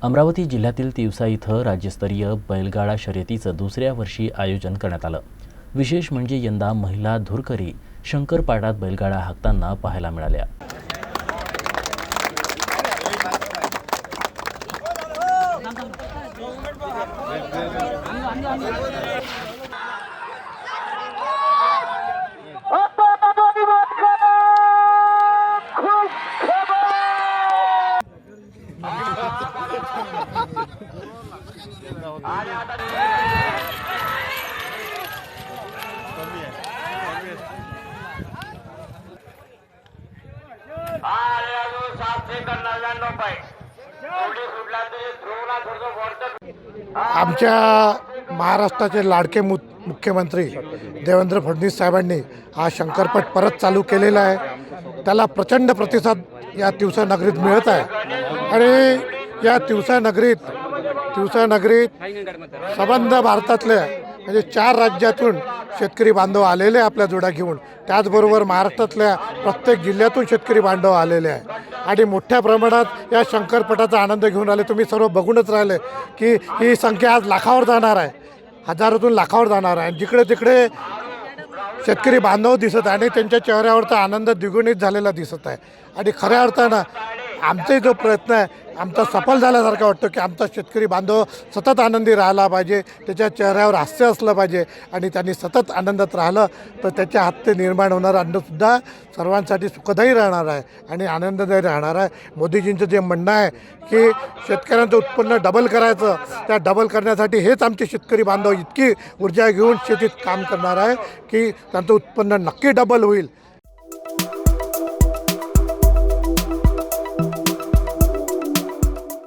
अमरावती जिल्ह्यातील तिवसा इथं राज्यस्तरीय बैलगाडा शर्यतीचं दुसऱ्या वर्षी आयोजन करण्यात आलं। विशेष म्हणजे यंदा महिला धुरकरी शंकरपाटात बैलगाडा हाकताना पाहायला मिळाल्या। आमच्या महाराष्ट्राचे लाडके मुख्यमंत्री देवेंद्र फडणवीस साहेबांनी हा शंकरपट परत चालू केलेला आहे। त्याला प्रचंड प्रतिसाद या तिवसा नगरीत मिळत आहे आणि या तिवसा नगरीत संबंध भारतातल्या म्हणजे 4 राज्यातून शेतकरी बांधव आलेले आपल्या जोड्या घेऊन, त्याचबरोबर महाराष्ट्रातल्या प्रत्येक जिल्ह्यातून शेतकरी बांधव आलेले आहे आणि मोठ्या प्रमाणात या शंकरपटाचा आनंद घेऊन आले। तुम्ही सर्व बघूनच राहिले की ही संख्या आज लाखावर जाणार आहे, हजारातून लाखावर जाणार आहे। जिकडे तिकडे शेतकरी बांधव दिसत आहे आणि त्यांच्या चेहऱ्यावरचा आनंद द्विगुणित झालेला दिसत आहे आणि खऱ्या अर्थानं आमचा जो प्रयत्न आहे आमचा सफल झाल्यासारखं वाटतं की आमचा शेतकरी बांधव सतत आनंदी राहिला पाहिजे, त्याच्या चेहऱ्यावर हास्य असलं पाहिजे आणि त्यांनी सतत आनंदात राहिलं तर त्याच्या हातचे निर्माण होणारं अन्नसुद्धा सर्वांसाठी सुखदायी राहणार आहे आणि आनंददायी राहणार आहे। मोदीजींचं जे म्हणणं आहे की शेतकऱ्यांचं उत्पन्न डबल करायचं, त्या डबल करण्यासाठी हेच आमचे शेतकरी बांधव इतकी ऊर्जा घेऊन शेतीत काम करणार आहे की त्यांचं उत्पन्न नक्की डबल होईल।